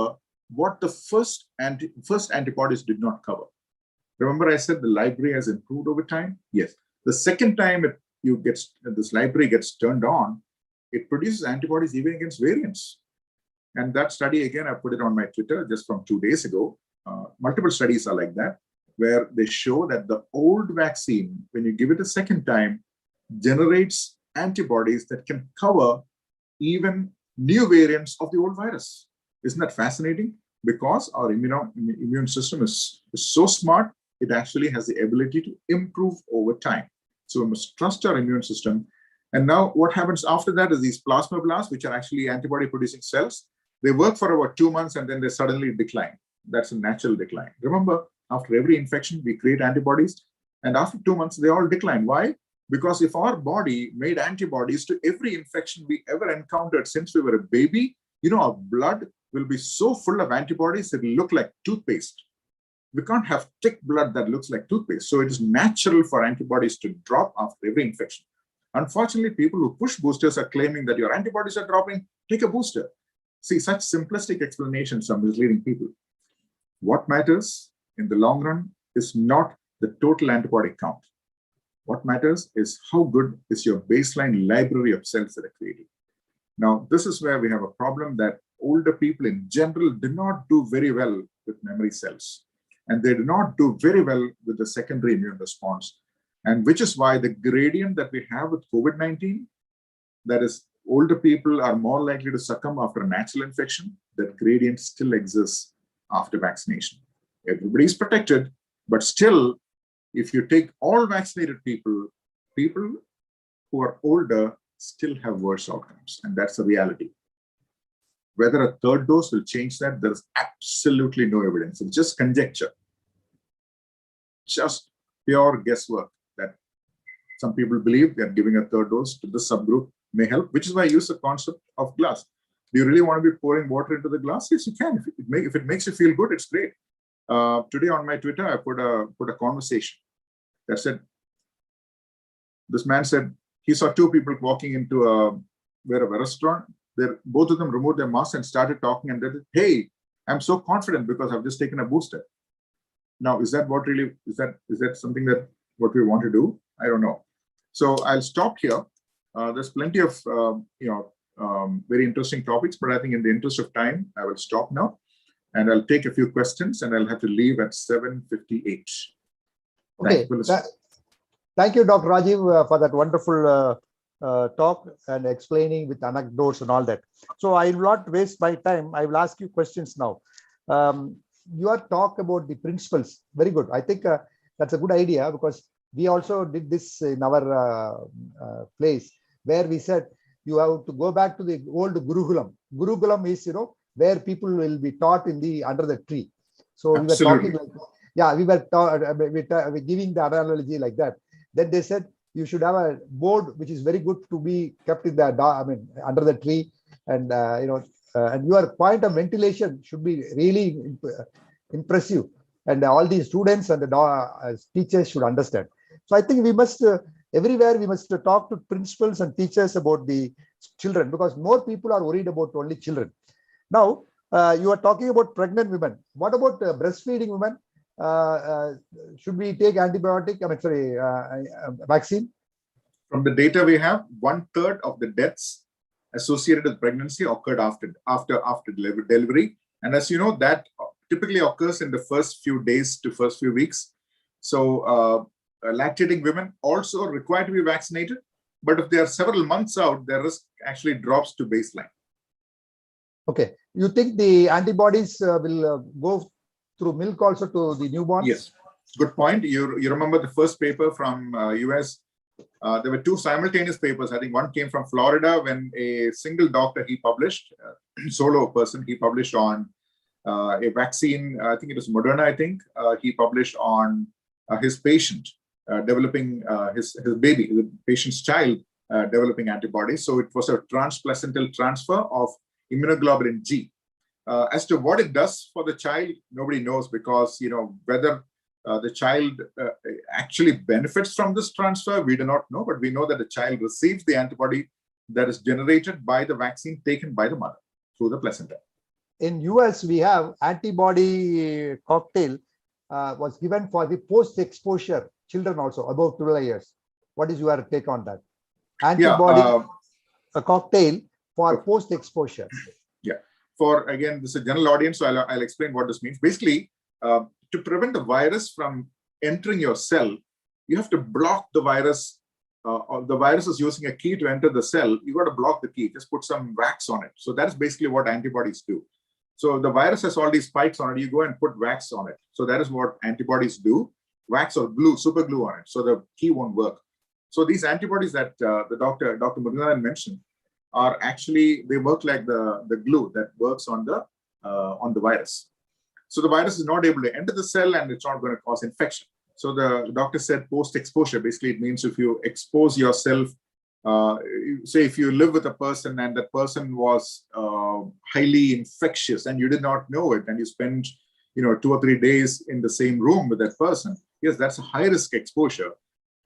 D: what the first antibodies did not cover. Remember, I said the library has improved over time? Yes. The second time this library gets turned on, it produces antibodies even against variants. And that study, again, I put it on my Twitter just from 2 days ago. Multiple studies are like that, where they show that the old vaccine, when you give it a second time, generates antibodies that can cover even new variants of the old virus. Isn't that fascinating? Because our immune system is so smart, it actually has the ability to improve over time. So we must trust our immune system. And now what happens after that is these plasmablasts, which are actually antibody-producing cells, they work for about 2 months and then they suddenly decline. That's a natural decline. Remember, after every infection, we create antibodies. And after 2 months, they all decline. Why? Because if our body made antibodies to every infection we ever encountered since we were a baby, our blood will be so full of antibodies, it will look like toothpaste. We can't have thick blood that looks like toothpaste. So it is natural for antibodies to drop after every infection. Unfortunately, people who push boosters are claiming that your antibodies are dropping. Take a booster. See, such simplistic explanations are misleading people. What matters in the long run is not the total antibody count. What matters is how good is your baseline library of cells that are created. Now, this is where we have a problem that older people in general do not do very well with memory cells. And they do not do very well with the secondary immune response. And which is why the gradient that we have with COVID-19, that is, older people are more likely to succumb after a natural infection, that gradient still exists after vaccination. Everybody is protected, but still, if you take all vaccinated people who are older still have worse outcomes, and that's the reality. Whether a third dose will change that, there's absolutely no evidence. It's just conjecture, just pure guesswork that some people believe that giving a third dose to this subgroup may help, which is why I use the concept of glass. Do you really want to be pouring water into the glass? Yes, you can. If it makes you feel good, it's great. Today on my Twitter, I put a conversation that said, this man said he saw two people walking into a restaurant. Both of them removed their masks and started talking, and they said, "Hey, I'm so confident because I've just taken a booster." Now, is that something that what we want to do? I don't know. So I'll stop here. There's plenty of very interesting topics, but I think in the interest of time, I will stop now, and I'll take a few questions, and I'll have to leave at 7:58.
B: Okay. Thank you, Dr. Rajiv, for that wonderful talk and explaining with anecdotes and all that. So I will not waste my time. I will ask you questions now. Your talk about the principles, very good. I think that's a good idea, because we also did this in our place, where we said you have to go back to the old Gurukulam. Gurukulam is, where people will be taught under the tree. So
D: Absolutely.
B: we were talking like, we were giving the analogy like that. Then they said you should have a board which is very good to be kept in the under the tree, and and your point of ventilation should be really impressive, and all the students and the teachers should understand. So I think we must everywhere we must talk to principals and teachers about the children, because more people are worried about only children. Now you are talking about pregnant women. What about breastfeeding women? Should we take antibiotic? Vaccine?
D: From the data we have, 1/3 of the deaths associated with pregnancy occurred after delivery, and as you know, that typically occurs in the first few days to first few weeks. So lactating women also required to be vaccinated, but if they are several months out, their risk actually drops to baseline.
B: Okay, you think the antibodies will go through milk also to the newborns?
D: Yes, good point. You remember the first paper from US There were two simultaneous papers. I think one came from Florida when a single doctor, he published, solo person, he published on a vaccine. I think it was Moderna, I think. He published on his patient developing his baby, the patient's child developing antibodies. So it was a transplacental transfer of immunoglobulin G. As to what it does for the child, nobody knows, because, you know, whether the child actually benefits from this transfer, we do not know, but we know that the child receives the antibody that is generated by the vaccine taken by the mother through the placenta.
B: In US, we have antibody cocktail was given for the post-exposure children also above 12 years. What is your take on that? Antibody a cocktail for post-exposure.
D: Yeah. For, again, this is a general audience, so I'll explain what this means. Basically, to prevent the virus from entering your cell, you have to block the virus. The virus is using a key to enter the cell. You got to block the key, just put some wax on it. So that's basically what antibodies do. So the virus has all these spikes on it. You go and put wax on it. So that is what antibodies do. Wax or glue, super glue on it. So the key won't work. So these antibodies that the Dr. Muruganan mentioned are actually, they work like the glue that works on the virus. So the virus is not able to enter the cell and it's not going to cause infection. So the doctor said post-exposure, basically it means if you expose yourself, say if you live with a person and that person was highly infectious and you did not know it, and you spend, you know, 2 or 3 days in the same room with that person, yes, that's a high-risk exposure.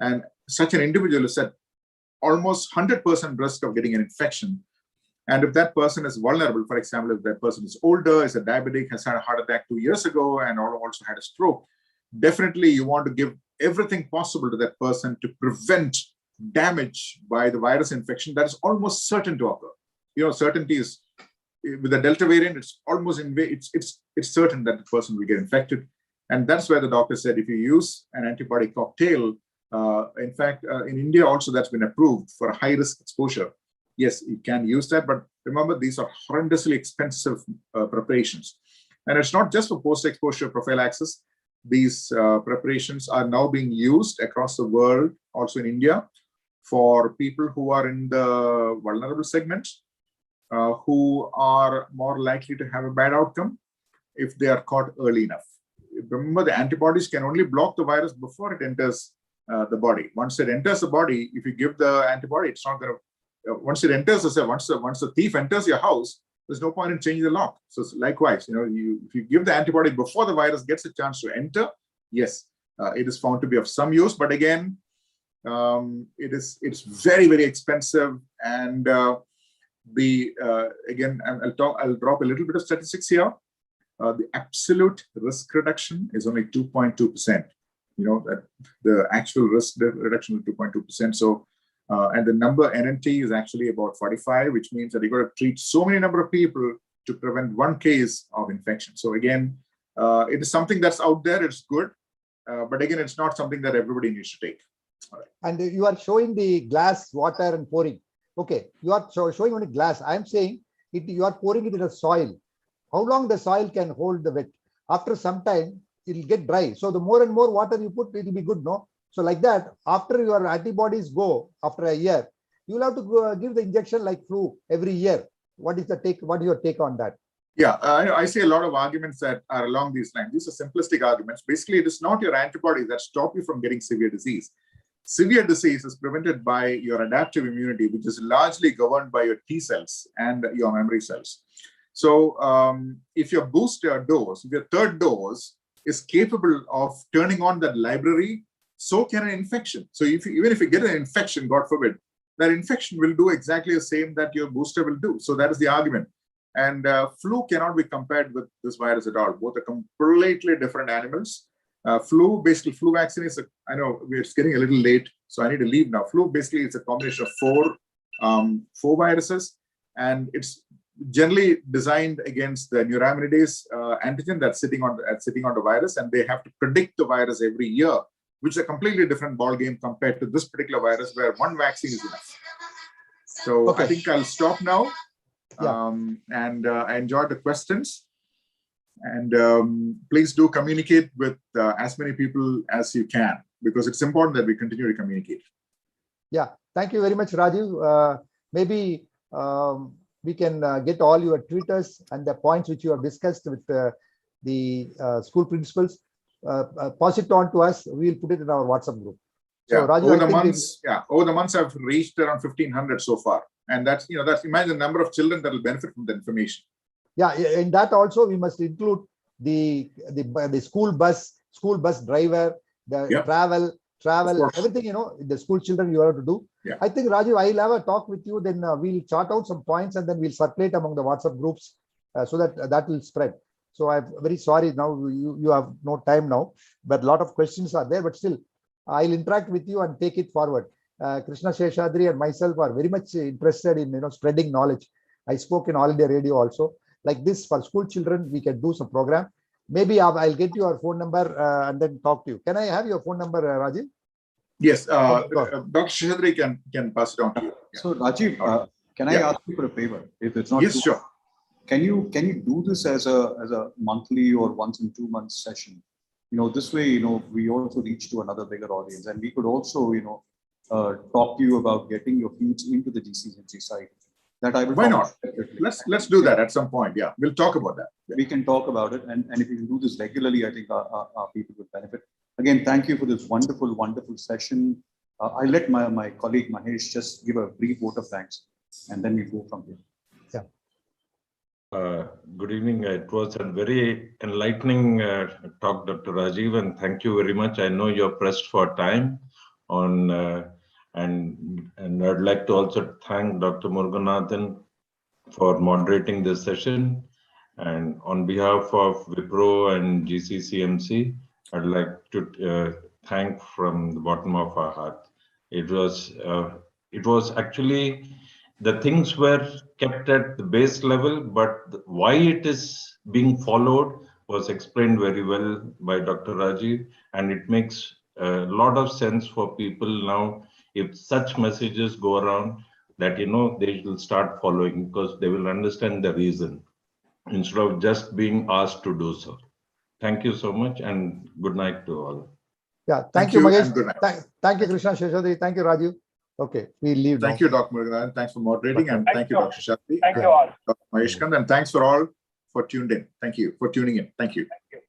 D: And such an individual is at almost 100% risk of getting an infection. And if that person is vulnerable, for example, if that person is older, is a diabetic, has had a heart attack 2 years ago, and also had a stroke, definitely you want to give everything possible to that person to prevent damage by the virus infection that is almost certain to occur. You know, certainty is, with the Delta variant, it's almost it's certain that the person will get infected. And that's where the doctor said, if you use an antibody cocktail, in fact, in India also that's been approved for a high-risk exposure. Yes, you can use that, but remember, these are horrendously expensive preparations. And it's not just for post-exposure prophylaxis. These preparations are now being used across the world, also in India, for people who are in the vulnerable segment, who are more likely to have a bad outcome if they are caught early enough. Remember, the antibodies can only block the virus before it enters the body. Once it enters the body, if you give the antibody, it's not going to. Once it enters the cell, once the thief enters your house, there's no point in changing the lock. So likewise, you know, if you give the antibody before the virus gets a chance to enter, yes, it is found to be of some use. But again, it's very, very expensive. And again, I'll drop a little bit of statistics here. The absolute risk reduction is only 2.2%. You know, that the actual risk reduction is 2.2%. So. And the number NNT is actually about 45, which means that you've got to treat so many number of people to prevent one case of infection. So again, it is something that's out there, it's good, but again, it's not something that everybody needs to take. All right.
B: And you are showing the glass, water and pouring. Okay, you are showing only glass. I'm saying you are pouring it in the soil. How long the soil can hold the wet? After some time, it will get dry. So the more and more water you put, it will be good, no? So like that, after your antibodies go, after a year, you will have to give the injection like flu every year. What is your take on that?
D: Yeah, I see a lot of arguments that are along these lines. These are simplistic arguments. Basically, it is not your antibodies that stop you from getting severe disease. Severe disease is prevented by your adaptive immunity, which is largely governed by your T cells and your memory cells. So if your booster dose, if your third dose is capable of turning on that library, so can an infection. So even if you get an infection, God forbid, that infection will do exactly the same that your booster will do. So that is the argument. And flu cannot be compared with this virus at all. Both are completely different animals. Flu vaccine is, I know we're getting a little late, so I need to leave now. Flu basically is a combination of four viruses, and it's generally designed against the neuraminidase antigen that's sitting on the virus, and they have to predict the virus every year, which is a completely different ballgame compared to this particular virus where one vaccine is enough. So okay. I think I'll stop now. Yeah. And I enjoyed the questions. And please do communicate with as many people as you can, because it's important that we continue to communicate.
B: Yeah, thank you very much, Rajiv. Maybe we can get all your tweeters and the points which you have discussed with the school principals. Pass it on to us. We will put it in our WhatsApp group. So,
D: Yeah,
B: Rajiv,
D: over the months, I've reached around 1,500 so far, and that's imagine the number of children that will benefit from the information.
B: Yeah, in that also we must include the school bus driver, the travel, everything, the school children you have to do.
D: Yeah.
B: I think, Rajiv, I'll have a talk with you, then we'll chart out some points and then we'll circulate among the WhatsApp groups so that will spread. So I'm very sorry now you have no time now, but a lot of questions are there, but still I'll interact with you and take it forward. Krishna Sheshadri and myself are very much interested in spreading knowledge. I spoke in All India Radio also. Like this for school children, we can do some program. Maybe I'll get your phone number and then talk to you. Can I have your phone number, Rajiv?
D: Yes, Dr. Sheshadri can pass it on to you. Yeah.
C: So Rajiv, can I ask you for a favor? If it's not
D: yes, sure.
C: Can you do this as a monthly or once in 2 months session? This way, we also reach to another bigger audience, and we could also, talk to you about getting your feeds into the GCMC site. That I will.
D: Why not? Let's do that at some point. Yeah, we'll talk about that. Yeah.
C: We can talk about it, and if we can do this regularly, I think our people will benefit. Again, thank you for this wonderful session. I'll let my colleague Mahesh just give a brief vote of thanks, and then we go from here.
E: Good evening. It was a very enlightening talk, Dr. Rajiv, and thank you very much. I know you're pressed for time and I'd like to also thank Dr. Muruganathan for moderating this session. And on behalf of Wipro and GCCMC, I'd like to thank from the bottom of our heart. It was actually, the things were kept at the base level, but why it is being followed was explained very well by Dr. Rajiv, and it makes a lot of sense for people now. If such messages go around, that they will start following because they will understand the reason instead of just being asked to do so. Thank you so much, and good night to all.
B: Yeah, thank you, Mahesh. Thank you, Krishna Sheshadri. Thank you, Rajiv. Okay, we leave now.
D: Thank you, Dr. Muruganathan. Thanks for moderating, and thank you, Dr. Sheshadri.
A: Thank you all.
D: Dr. Maheshkant, and thanks for all for tuning in. Thank you for tuning in. Thank you.
A: Thank you.